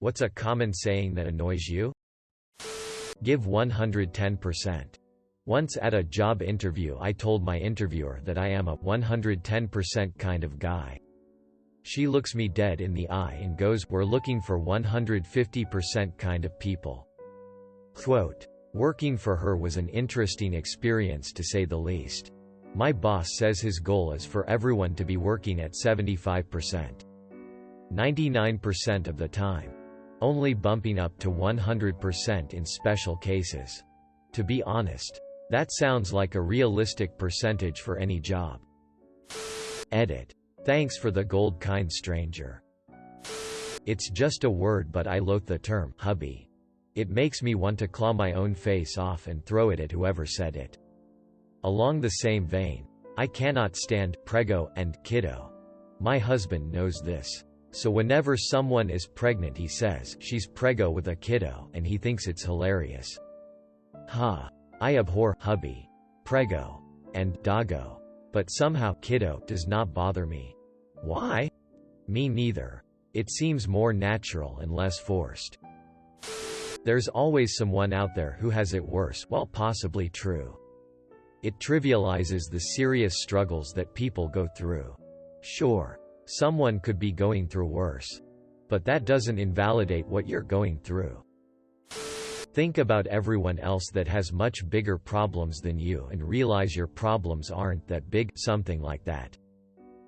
What's a common saying that annoys you? Give 110%. Once at a job interview I told my interviewer that I am a 110% kind of guy. She looks me dead in the eye and goes, "We're looking for 150% kind of people." Quote, working for her was an interesting experience to say the least. My boss says his goal is for everyone to be working at 75%. 99% of the time. Only bumping up to 100% in special cases. To be honest, that sounds like a realistic percentage for any job. Edit. Thanks for the gold, kind stranger. It's just a word, but I loathe the term hubby. It makes me want to claw my own face off and throw it at whoever said it. Along the same vein, I cannot stand prego and kiddo. My husband knows this. So whenever someone is pregnant he says she's prego with a kiddo and he thinks it's hilarious. Ha. I abhor hubby, prego, and doggo. But somehow kiddo does not bother me. Why? Me neither. It seems more natural and less forced. There's always someone out there who has it worse, while possibly true. It trivializes the serious struggles that people go through. Sure, someone could be going through worse. But that doesn't invalidate what you're going through. Think about everyone else that has much bigger problems than you and realize your problems aren't that big, something like that.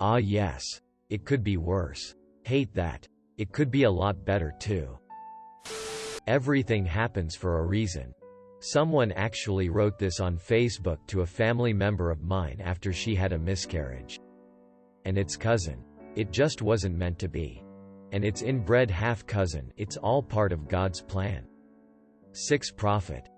Ah yes. It could be worse. Hate that. It could be a lot better too. Everything happens for a reason. Someone actually wrote this on Facebook to a family member of mine after she had a miscarriage. And its cousin. It just wasn't meant to be. And its inbred half-cousin. It's all part of God's plan. 6 Prophet.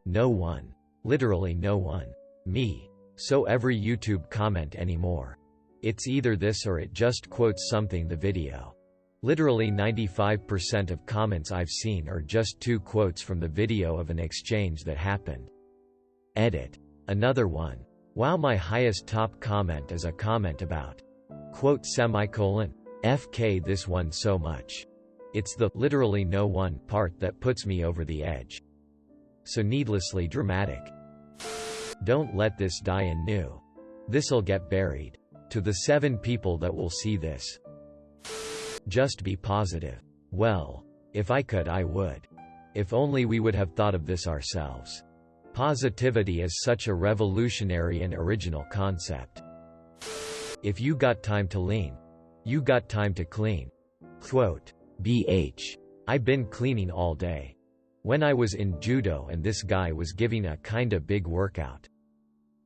No one. Literally no one. Me. So every YouTube comment anymore. It's either this or it just quotes something the video. Literally 95% of comments I've seen are just 2 quotes from the video of an exchange that happened. Edit. Another one. Wow, my highest top comment is a comment about quote semicolon. FK this one so much. It's the literally no one part that puts me over the edge. So needlessly dramatic. Don't let this die anew. This'll get buried. To the 7 people that will see this. Just be positive. Well, if I could I would. If only we would have thought of this ourselves. Positivity is such a revolutionary and original concept. If you got time to lean, you got time to clean. Quote. BH. I been cleaning all day. When I was in judo and this guy was giving a kinda big workout.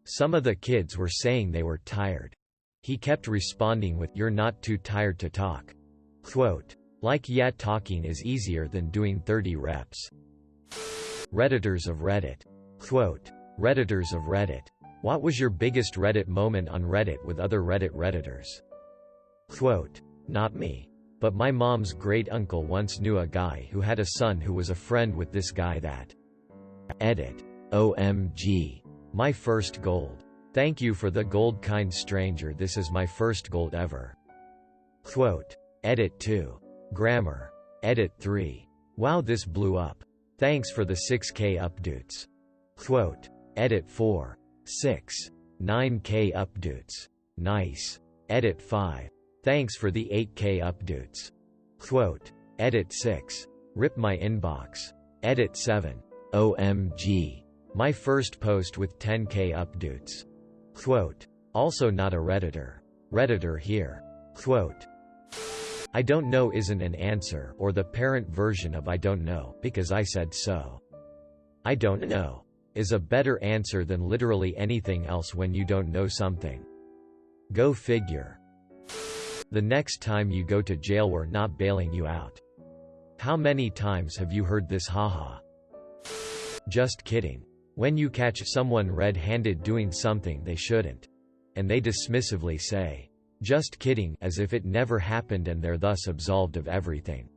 Some of the kids were saying they were tired. He kept responding with, "You're not too tired to talk." Quote. Like yeah, talking is easier than doing 30 reps. Redditors of Reddit. Quote. Redditors of Reddit. What was your biggest Reddit moment on Reddit with other Redditors? Quote. Not me. But my mom's great-uncle once knew a guy who had a son who was a friend with this guy that. Edit. OMG. My first gold. Thank you for the gold, kind stranger, this is my first gold ever. Quote. Edit 2. Grammar. Edit 3. Wow, this blew up. Thanks for the 6K updates. Quote. Edit 4. 6. 9K updates. Nice. Edit 5. Thanks for the 8K updates. Quote. Edit 6. Rip my inbox. Edit 7. OMG. My first post with 10K updates. Quote. Also not a Redditor. Redditor here. Quote. I don't know isn't an answer or the parent version of I don't know because I said so. I don't know is a better answer than literally anything else when you don't know something. Go figure. The next time you go to jail we're not bailing you out. How many times have you heard this haha? Just kidding. When you catch someone red-handed doing something they shouldn't. And they dismissively say, just kidding, as if it never happened and they're thus absolved of everything.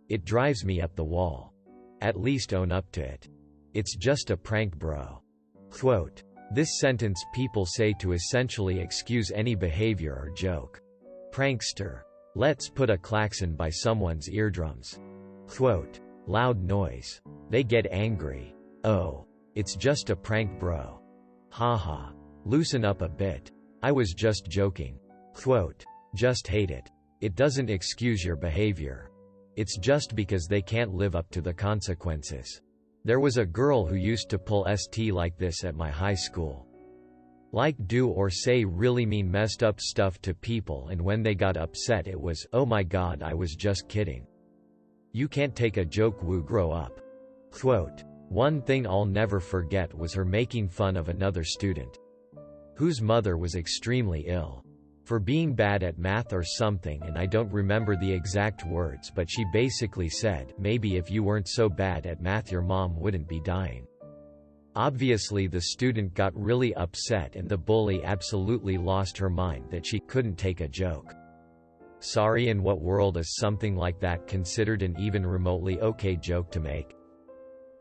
It drives me up the wall. At least own up to it. It's just a prank, bro. Quote. This sentence people say to essentially excuse any behavior or joke. Prankster. Let's put a klaxon by someone's eardrums. Quote. Loud noise. They get angry. Oh. It's just a prank, bro. Haha. Loosen up a bit. I was just joking. Quote. Just hate it. It doesn't excuse your behavior. It's just because they can't live up to the consequences. There was a girl who used to pull st like this at my high school. Like do or say really mean messed up stuff to people, and when they got upset it was, oh my god, I was just kidding. You can't take a joke, woo, grow up. Quote. One thing I'll never forget was her making fun of another student whose mother was extremely ill for being bad at math or something, and I don't remember the exact words, but she basically said, maybe if you weren't so bad at math your mom wouldn't be dying. Obviously the student got really upset and the bully absolutely lost her mind that she couldn't take a joke. Sorry, in what world is something like that considered an even remotely okay joke to make?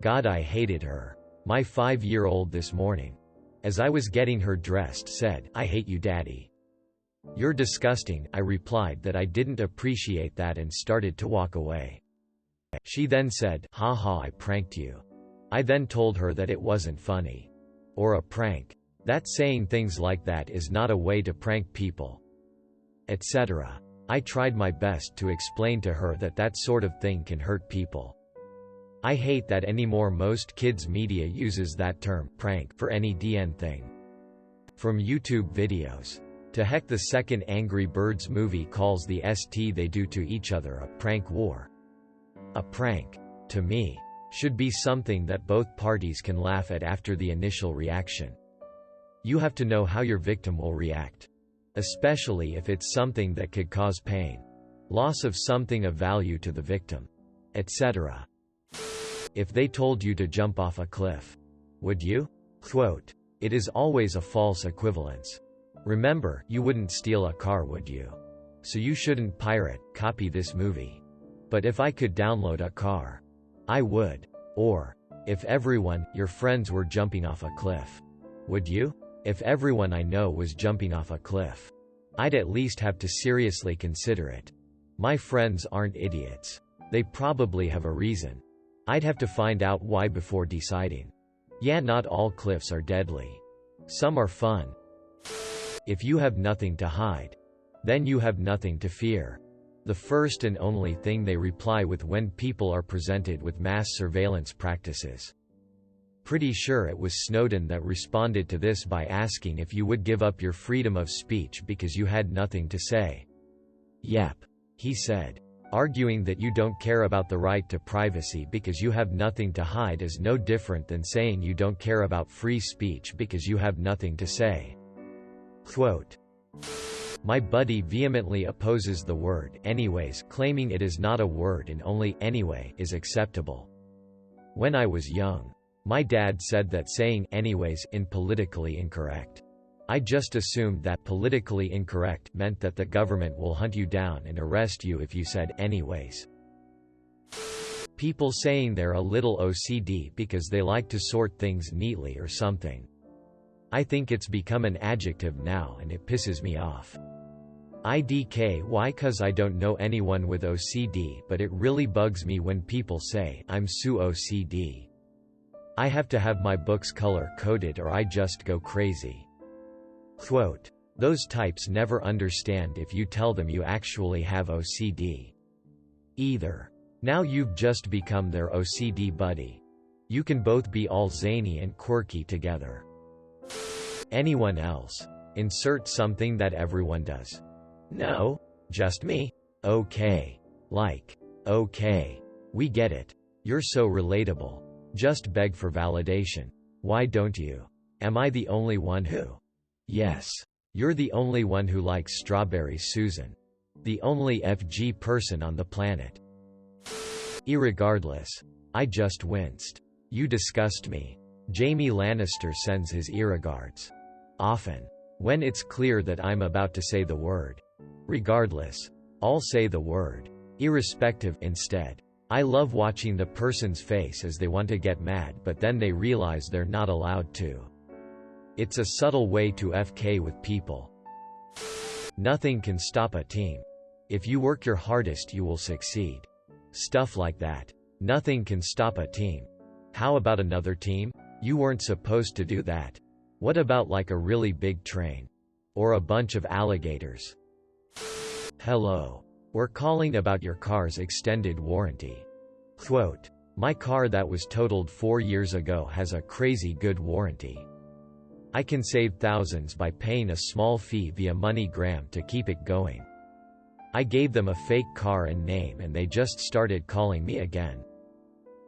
God, I hated her. My 5-year-old this morning, as I was getting her dressed, said, I hate you, Daddy. You're disgusting, I replied that I didn't appreciate that and started to walk away. She then said, haha, I pranked you. I then told her that it wasn't funny. Or a prank. That saying things like that is not a way to prank people. Etc. I tried my best to explain to her that that sort of thing can hurt people. I hate that anymore most kids media uses that term, prank, for any DN thing. From YouTube videos. To heck, the second Angry Birds movie calls the st they do to each other a prank war. A prank, to me, should be something that both parties can laugh at after the initial reaction. You have to know how your victim will react. Especially if it's something that could cause pain, loss of something of value to the victim, etc. If they told you to jump off a cliff, would you? Quote. It is always a false equivalence. Remember, you wouldn't steal a car, would you? So you shouldn't pirate, copy this movie. But if I could download a car, I would. Or, if everyone, your friends, were jumping off a cliff, would you? If everyone I know was jumping off a cliff, I'd at least have to seriously consider it. My friends aren't idiots. They probably have a reason. I'd have to find out why before deciding. Yeah, not all cliffs are deadly. Some are fun. If you have nothing to hide, then you have nothing to fear. The first and only thing they reply with when people are presented with mass surveillance practices. Pretty sure it was Snowden that responded to this by asking if you would give up your freedom of speech because you had nothing to say. Yep. He said. Arguing that you don't care about the right to privacy because you have nothing to hide is no different than saying you don't care about free speech because you have nothing to say. Quote. My buddy vehemently opposes the word anyways, claiming it is not a word and only anyway is acceptable. When I was young, my dad said that saying anyways in politically incorrect. I just assumed that politically incorrect meant that the government will hunt you down and arrest you if you said anyways. People saying they're a little OCD because they like to sort things neatly or something. I think it's become an adjective now and it pisses me off. IDKY, cause I don't know anyone with OCD, but it really bugs me when people say, I'm so OCD. I have to have my books color-coded or I just go crazy. Quote. Those types never understand if you tell them you actually have OCD. Either. Now you've just become their OCD buddy. You can both be all zany and quirky together. Anyone else? Insert something that everyone does. No, just me. Okay. Like. Okay. We get it. You're so relatable. Just beg for validation. Why don't you? Am I the only one who? Yes. You're the only one who likes strawberries, Susan. The only FG person on the planet. Irregardless. I just winced. You disgust me. Jamie Lannister sends his irregards. Often. When it's clear that I'm about to say the word. Regardless. I'll say the word. Irrespective instead. I love watching the person's face as they want to get mad but then they realize they're not allowed to. It's a subtle way to FK with people. Nothing can stop a team. If you work your hardest you will succeed. Stuff like that. Nothing can stop a team. How about another team? You weren't supposed to do that. What about like a really big train? Or a bunch of alligators? Hello. We're calling about your car's extended warranty. Quote, my car that was totaled 4 years ago has a crazy good warranty. I can save thousands by paying a small fee via MoneyGram to keep it going. I gave them a fake car and name and they just started calling me again.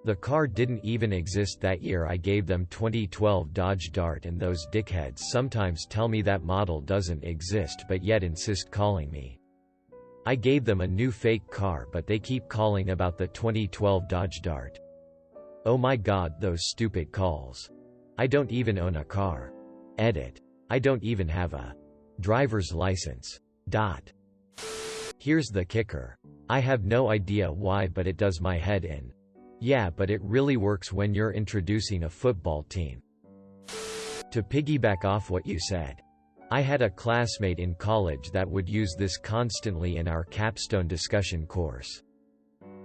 The car didn't even exist that year. I gave them 2012 Dodge Dart and those dickheads sometimes tell me that model doesn't exist but yet insist calling me. I gave them a new fake car but they keep calling about the 2012 Dodge Dart. Oh my god, those stupid calls. I don't even own a car. Edit. I don't even have a driver's license. Here's the kicker. I have no idea why but it does my head in. Yeah, but it really works when you're introducing a football team. To piggyback off what you said, I had a classmate in college that would use this constantly in our capstone discussion course.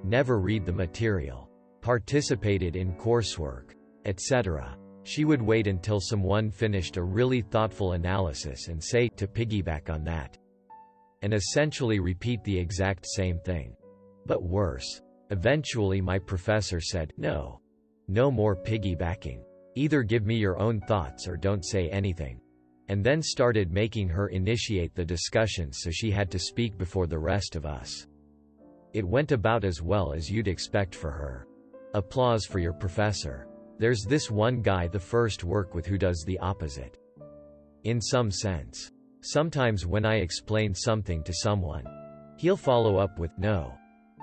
Never read the material. Participated in coursework, etc. She would wait until someone finished a really thoughtful analysis and say, to piggyback on that. And essentially repeat the exact same thing. But worse. Eventually my professor said, no. No more piggybacking. Either give me your own thoughts or don't say anything. And then started making her initiate the discussion so she had to speak before the rest of us. It went about as well as you'd expect for her. Applause for your professor. There's this one guy the first work with who does the opposite. In some sense. Sometimes when I explain something to someone, he'll follow up with, no.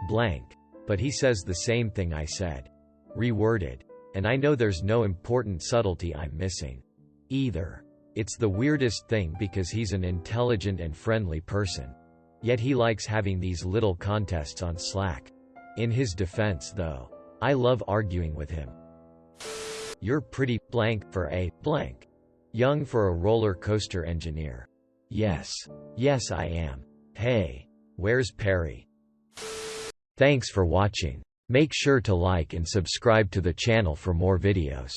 Blank. But he says the same thing I said. Reworded. And I know there's no important subtlety I'm missing. Either. It's the weirdest thing because he's an intelligent and friendly person. Yet he likes having these little contests on Slack. In his defense though, I love arguing with him. You're pretty blank for a blank. Young for a roller coaster engineer. Yes. Yes I am. Hey. Where's Perry? Thanks for watching. Make sure to like and subscribe to the channel for more videos.